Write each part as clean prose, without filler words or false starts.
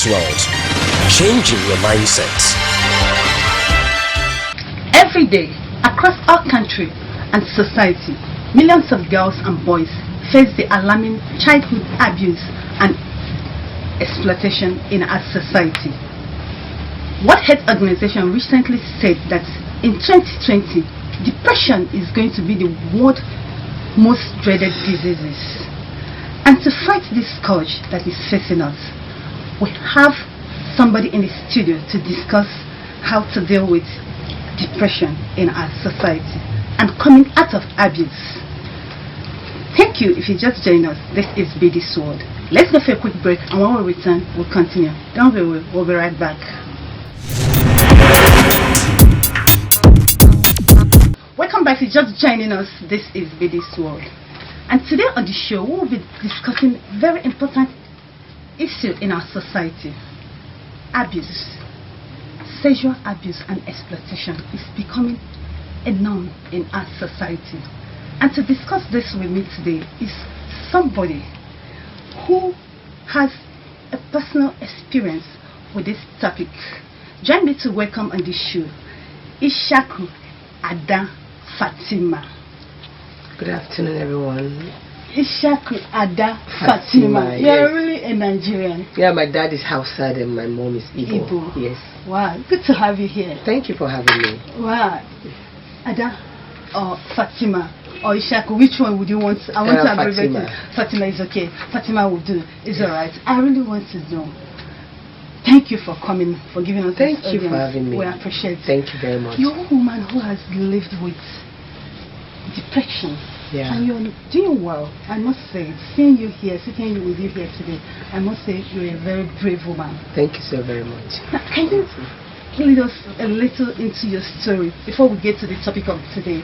Baby's World, changing your mindset. Every day, across our country and society, millions of girls and boys face the alarming childhood abuse and exploitation in our society. World Health Organization recently said that in 2020, depression is going to be the world's most dreaded diseases. And to fight this scourge that is facing us, we have somebody in the studio to discuss how to deal with depression in our society and coming out of abuse. Thank you if you just joined us. This is BD Sword. Let's go for a quick break, and when we return, we'll continue. Don't worry, we'll be right back. Welcome back. If you're just joining us, this is BD Sword. And today on the show, we'll be discussing a very important issue in our society. Abuse. Sexual abuse and exploitation is becoming a norm in our society. And to discuss this with me today is somebody who has a personal experience with this topic. Join me to welcome on the show Ishaku Ada Fatima. Good afternoon, everyone. Ishaku Ada Fatima. You're yes. really a Nigerian. Yeah, my dad is Hausa and my mom is Igbo. Igbo. Yes. Wow, good to have you here. Thank you for having me. Wow. Ada or Fatima or Ishaku, which one would you want? I want to abbreviate it. Fatima is okay. Fatima will do. It's alright. I really want to know. Thank you for coming, for giving us Thank this you for having me. We appreciate it. Thank you very much. You're a woman who has lived with depression. Yeah. And you're doing well, I must say. Seeing you here, sitting with you here today, I must say you're a very brave woman. Thank you so very much. Now, can you lead us a little into your story before we get to the topic of today?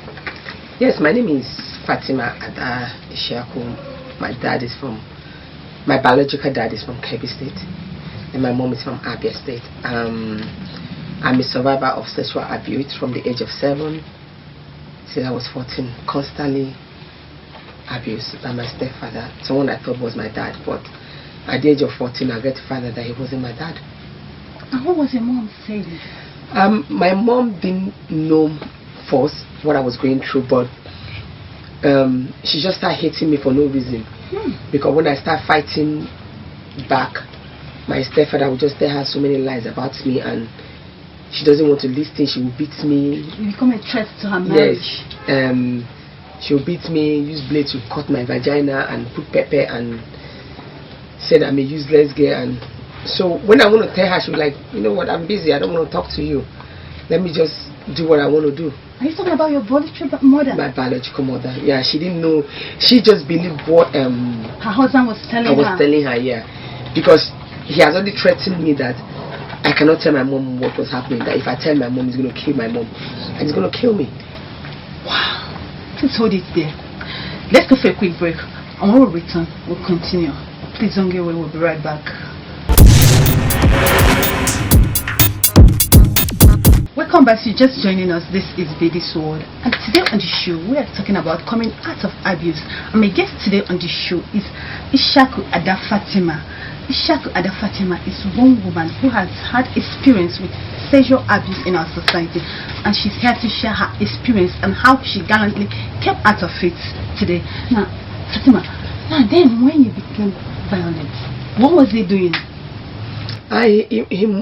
Yes, my name is Fatima Ada Ishaku. My biological dad is from Kebbi State, and my mom is from Abia State. I'm a survivor of sexual abuse from the age of 7 since I was 14, constantly abused by my stepfather, someone I thought was my dad, but at the age of 14 I get to find out that he wasn't my dad. And what was your mom saying? My mom didn't know first what I was going through, but she just started hating me for no reason. Because when I start fighting back, my stepfather would just tell her so many lies about me, and she doesn't want to listen. She will beat me. You become a threat to her marriage. Yes. She will beat me, use blade to cut my vagina and put pepper and said I'm a useless girl. And so when I want to tell her, she was like, you know what, I'm busy, I don't want to talk to you. Let me just do what I want to do. Are you talking about your biological mother? My biological mother. Yeah, she didn't know. She just believed what her husband was telling her. I was telling her, yeah. Because he has already threatened me that I cannot tell my mom what was happening. That if I tell my mom, he's going to kill my mom. And he's going to kill me. Wow. Please hold it there. Let's go for a quick break. And when we return, we'll continue. Please don't get away. We'll be right back. Welcome back. You're just joining us. This is BD Sword. And today on the show, we are talking about coming out of abuse. And my guest today on the show is Ishaku Ada Fatima. Ishaku Ada Fatima is one woman who has had experience with sexual abuse in our society, and she's here to share her experience and how she gallantly came out of it today. Now, Fatima, then when you became violent, what was he doing?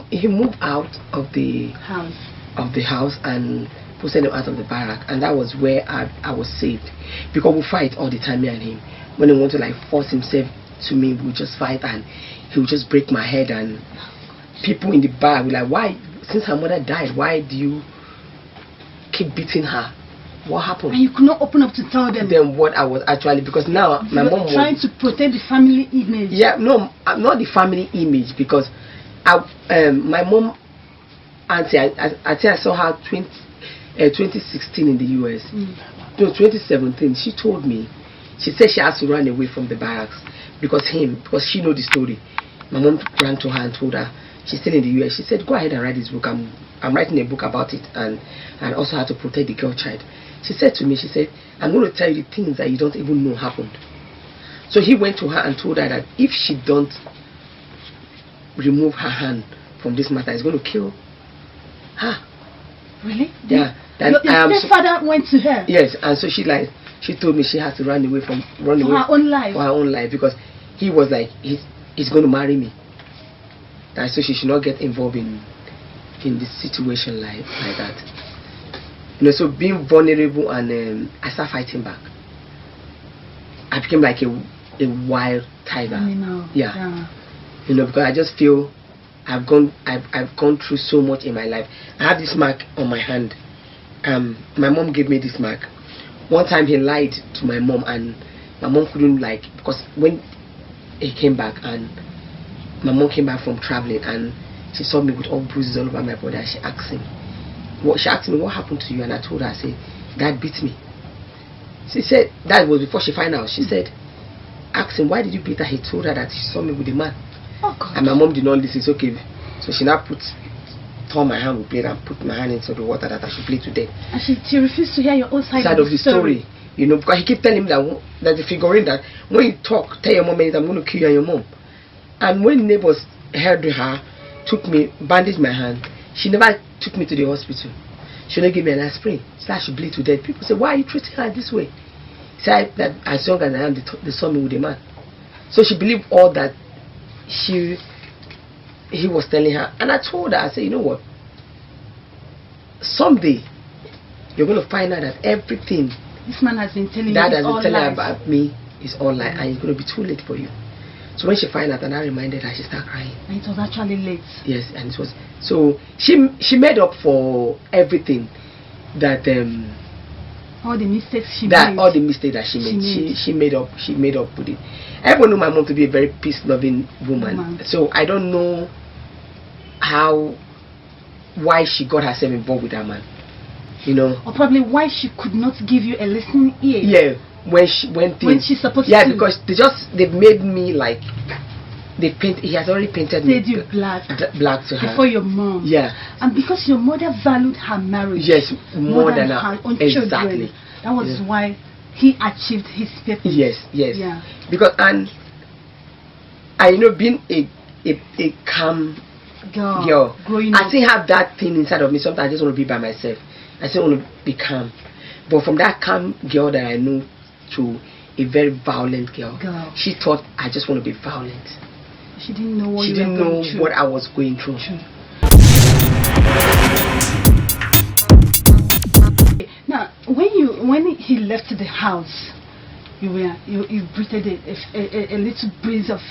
He moved out of the house and posted him out of the barrack, and that was where I was saved, because we fight all the time, me and him. When he wanted to like force himself to me, we just fight, and he would just break my head, and people in the bar were like, why, since her mother died, why do you keep beating her? What happened? And you could not open up to tell them then what I was actually, because now my mom was trying to protect the family image. Yeah, no, not the family image, because my mom, auntie, I think I saw her 2016 in the US. No, 2017. She told me, she said she has to run away from the barracks because she know the story. My mom ran to her and told her, she's still in the US. She said, go ahead and write this book. I'm writing a book about it, and also how to protect the girl child. She said to me, she said, I'm going to tell you the things that you don't even know happened. So he went to her and told her that if she don't remove her hand from this matter, it's going to kill her. Really? Yeah. Your stepfather went to her? Yes, and so she told me she has to run away for her own life. For her own life, because he was like, he's going to marry me. And so she should not get involved in this situation like that. You know, so being vulnerable, and I started fighting back. I became like a wild tiger. Yeah. You know, because I just feel I've gone through so much in my life. I have this mark on my hand. My mom gave me this mark. One time he lied to my mom, and my mom couldn't, because when he came back, and my mom came back from traveling, and she saw me with all bruises all over my body, and she asked me, what happened to you? And I told her, I said, Dad beat me. She said, that was before she found out. She said, ask him, why did you beat her? He told her that she saw me with a man. Oh, God. And my mom did not listen. It's okay. So she now tore my hand with blade and put my hand into the water that I should bleed to death. And she refused to hear your own side of the story. You know, because he kept telling me that the figurine that when you talk, tell your mom I'm going to kill you and your mom. And when neighbors heard her, bandaged my hand, she never took me to the hospital. She only gave me an aspirin. So I should bleed to death. People say, why are you treating her this way? She said that as young as I am, they saw me with a man. So she believed all that he was telling her. And I told her, I said, you know what? Someday, you're going to find out that everything this man has been telling that you has been telling her about me is all lie, and it's going to be too late for you. So when she found out, and I reminded her, she started crying. And it was actually late. Yes, and it was. So she made up for everything that all the mistakes she made. All the mistakes that she made. She made up with it. Everyone knew my mom to be a very peace-loving woman. So I don't know why she got herself involved with that man. You know. Or probably why she could not give you a listening ear. Yeah. When she's supposed to. Yeah, because they've made me like he has already painted me you black to her before your mom. Yeah. And because your mother valued her marriage. Yes, more than her own exactly. children. That was why he achieved his purpose. Yes. Yeah. Because and being a calm girl growing I still have that thing inside of me. Sometimes I just want to be by myself. I still want to be calm. But from that calm girl that I knew to a very violent girl. She thought I just want to be violent. She didn't know what what I was going through. Now, when he left the house, you breathed a little breeze of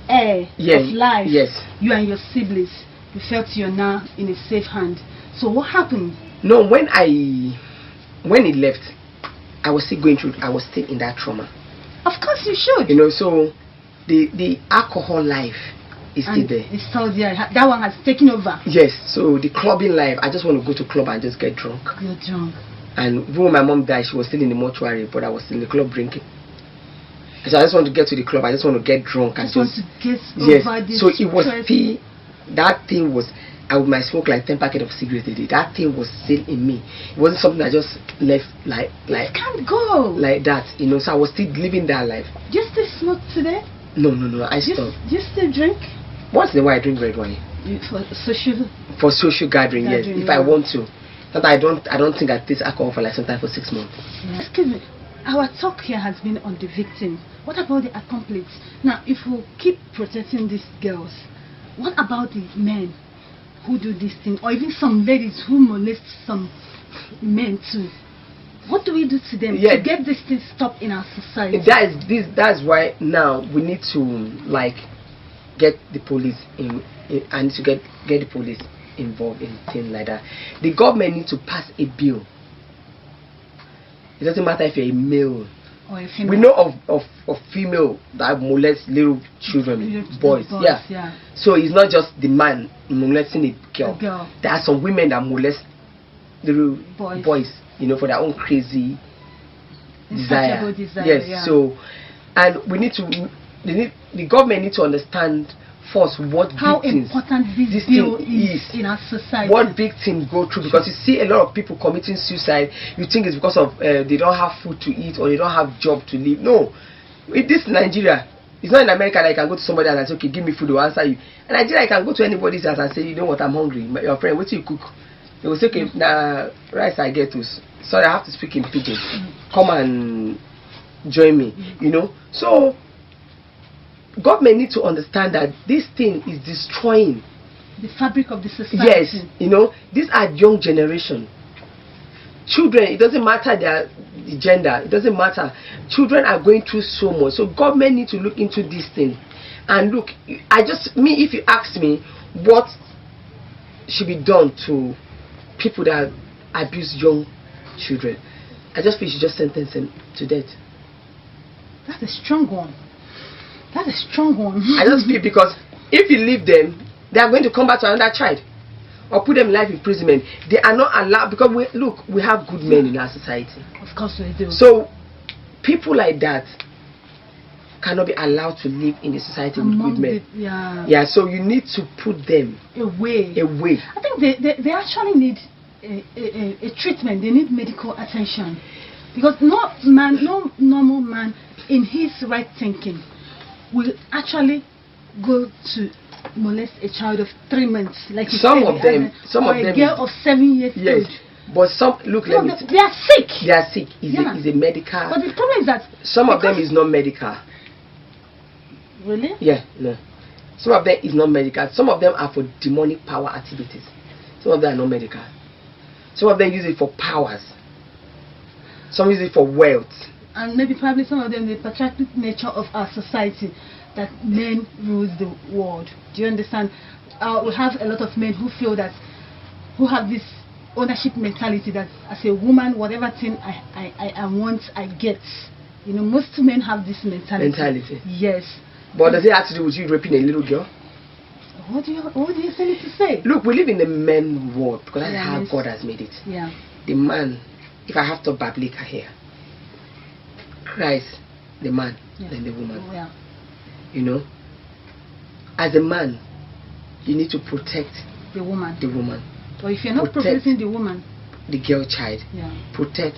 air of life. Yes. You and your siblings, you felt you're now in a safe hand. So what happened? No, when he left, I was still in that trauma. Of course you should. You know, so the alcohol life is still there. It's still there. That one has taken over. Yes, so the clubbing life, I just want to go to club and just get drunk. You're drunk. And when my mom died, she was still in the mortuary, but I was still in the club drinking. So I just want to get to the club, I just want to get drunk. I just want to get over this. So it was that thing was, I might smoke like 10 packets of cigarettes a day. That thing was still in me. It wasn't something I just left like it can't go like that, you know. So I was still living that life. Do you still smoke today? No, I stopped. Do you still drink? Once in a while I drink red wine. For social gathering, yes. If I want to. But I don't think I taste alcohol for like sometimes for 6 months. Yeah. Excuse me. Our talk here has been on the victim. What about the accomplice? Now, if we keep protecting these girls, what about the men who do this thing, or even some ladies who molest some men too? What do we do to them to get this thing stopped in our society? That's why now we need to get the police in and to get the police involved in things like that. The government needs to pass a bill. It doesn't matter if you're a male or a female. We know of female that molest little children, boys. Yeah. So it's not just the man molesting a girl. There are some women that molest little boys, you know, for their own crazy desire. Yes. Yeah. So, and the government need to understand first how important this bill is in our society. What victims go through, because you see a lot of people committing suicide. You think it's because of they don't have food to eat or they don't have job to live. No, with this Nigeria, It's not in America that I can go to somebody and I say, okay, give me food, they'll answer you. In Nigeria, I can go to anybody's house and say, you know what, I'm hungry. Your friend, what do you cook? They will say, okay, nah, rice I get to. Sorry, I have to speak in pidgin. Come and join me, you know. So, government need to understand that this thing is destroying the fabric of the society. Yes, you know, these are young generation. Children, it doesn't matter their gender, it doesn't matter. Children are going through so much. So government need to look into this thing. And look, if you ask me what should be done to people that abuse young children, I just feel you should just sentence them to death. That's a strong one. That's a strong one. I just feel because if you leave them, they are going to come back to another child or put them in life imprisonment. They are not allowed because we have good men in our society. Of course we do. So people like that cannot be allowed to live in a society with good men. Yeah, so you need to put them away. I think they actually need a treatment. They need medical attention because no normal man in his right thinking will actually go to molest a child of 3 months, like some of them, a girl of 7 years old. But some they are sick. They are sick. Is a medical. But the problem is that some of them is not medical. Really? Yeah, no. Some of them is not medical. Some of them are for demonic power activities. Some of them are not medical. Some of them use it for powers. Some use it for wealth. And maybe probably some of them the patriarchal nature of our society, that men rule the world. Do you understand? We have a lot of men who feel that, who have this ownership mentality that as a woman, whatever thing I want, I get. You know, most men have this mentality. Yes. But does it have to do with you raping a little girl? What do you say to say? Look, we live in the men world because that's how God has made it. Yeah. The man, if I have to Bablika here, Christ, the man, then the woman. Yeah. You know, as a man, you need to protect the woman. Or if you're not protecting the woman, the girl child, protect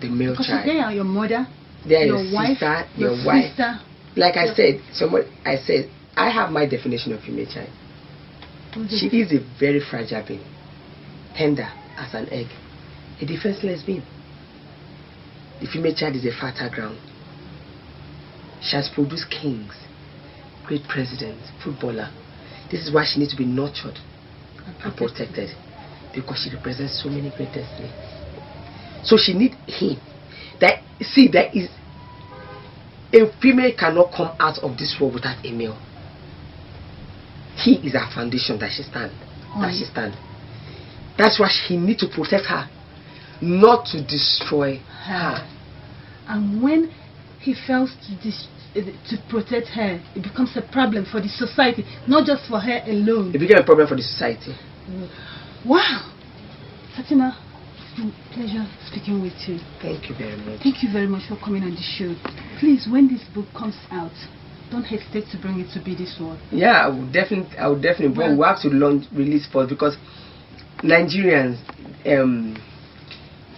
the male because child. They are your mother, they are your wife, sister, your wife. Sister. Like I said, I have my definition of female child. She is a very fragile being, tender as an egg, a defenseless being. The female child is a fertile ground. She has produced kings, great presidents, footballer. This is why she needs to be nurtured and protected, because she represents so many great destiny. So she needs him. There is a female cannot come out of this world without a male. He is our foundation that she stand. That's why he needs to protect her, not to destroy her. And when he fails to protect her, it becomes a problem for the society, not just for her alone. It became a problem for the society. Wow, Fatima, it's been a pleasure speaking with you. Thank you very much. Thank you very much for coming on the show. Please, when this book comes out, don't hesitate to bring it to Be This World. Yeah, I would definitely. But we have to release first, because Nigerians,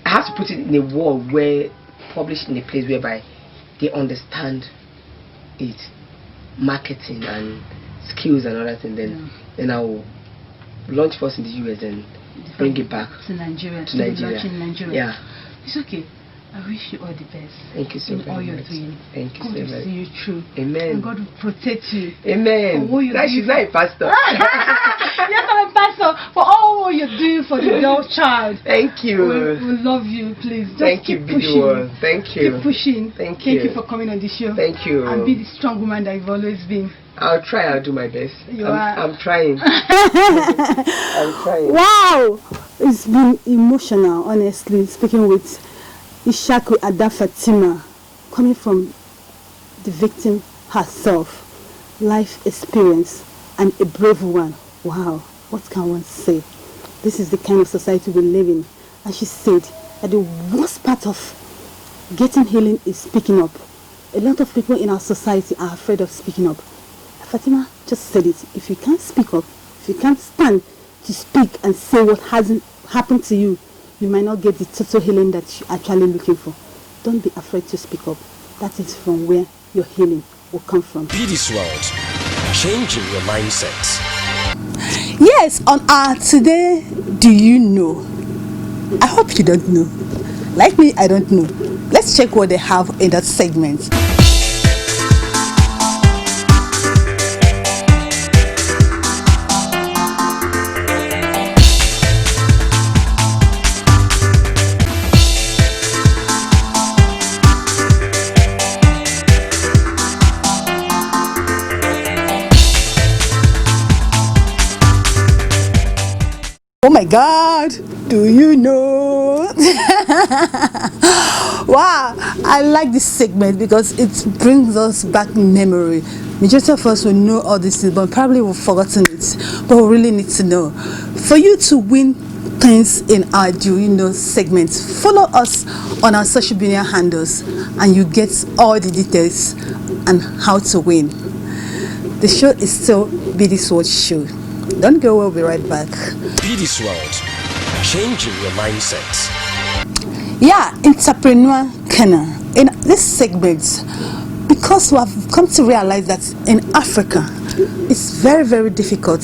I have to put it in a world where published in a place whereby they understand it, marketing and skills and all that, and then I will launch first in the US and bring it back to Nigeria. Yeah, it's okay. I wish you all the best. Thank you so very much. All you're doing. Thank you so much. God will see you through. Amen. And God will protect you. Amen. She's not a pastor. You're not a pastor. For all you're doing for the girl child. Thank you. We love you. Please just Thank keep you, pushing. Thank you. Keep pushing. Thank you. Thank you for coming on the show. Thank you. And be the strong woman that you've always been. I'll try. I'll do my best. I'm trying. I'm trying. Wow, it's been emotional, honestly, speaking with Ishaku Ada Fatima, coming from the victim herself, life experience, and a brave one. Wow, what can one say? This is the kind of society we live in. As she said, that the worst part of getting healing is speaking up. A lot of people in our society are afraid of speaking up. Fatima just said it. If you can't speak up, if you can't stand to speak and say what hasn't happened to you, you might not get the total healing that you're actually looking for. Don't be afraid to speak up. That is from where your healing will will come from. BD's World, changing your mindset. Yes, on our Today Do You Know? I hope you don't know. Like me, I don't know. Let's check what they have in that segment. Oh my God, do you know? Wow, I like this segment because it brings us back memory. Majority of us will know all this, but probably we've forgotten it. But we really need to know. For you to win things in our Do You Know segment, follow us on our social media handles and you get all the details on how to win. The show is still BD's World Show. Don't go, we'll be right back. BD's World, changing your mindset. Yeah, entrepreneur Kenna. In this segment, because we have come to realize that in Africa, it's very, very difficult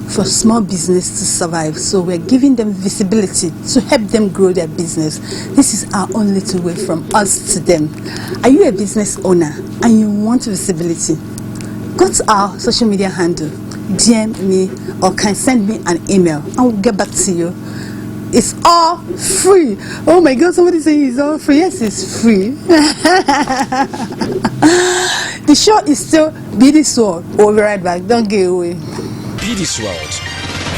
for small business to survive. So we're giving them visibility to help them grow their business. This is our own little way from us to them. Are you a business owner and you want visibility? Go to our social media handle, DM me, or can send me an email and we'll get back to you. It's all free. Oh my God, somebody saying it's all free. Yes, it's free. The show is still BD's World. We'll be right back. Don't get away. BD's World,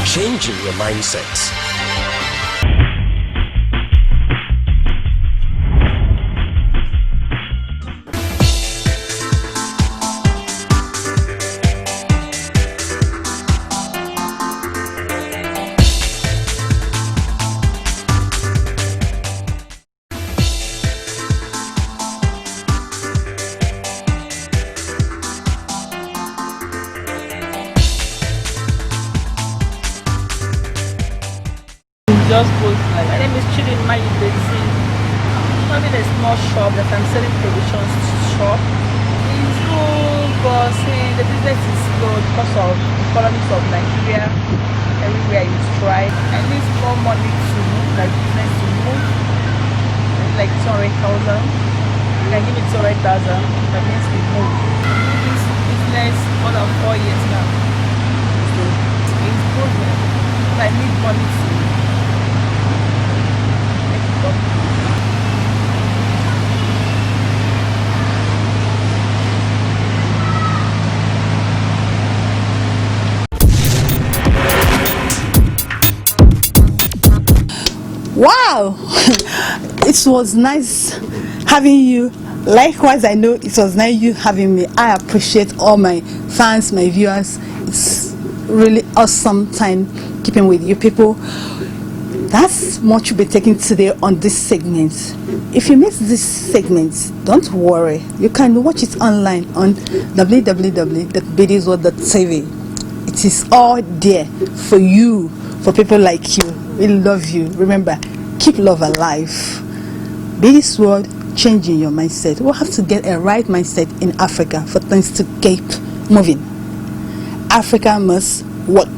changing your mindset. Just post like, my name is Chidinma Ibezi. Having a small shop that I'm selling provisions shop. It's good, but see, the business is slow because of economics of Nigeria. Everywhere you try, I need more money to move, like business to move. Like 200,000. You can give me 200,000. That means we move. This business more than 4 years now. So it's good. So I need money to wow. It was nice having you. Likewise, I know it was nice you having me. I appreciate all my fans, my viewers. It's really awesome time keeping with you people. That's much we'll be taking today on this segment. If you missed this segment, don't worry. You can watch it online on www.bdsworld.tv. It is all there for you, for people like you. We love you. Remember, keep love alive. BD's World, changing your mindset. We'll have to get a right mindset in Africa for things to keep moving. Africa must work.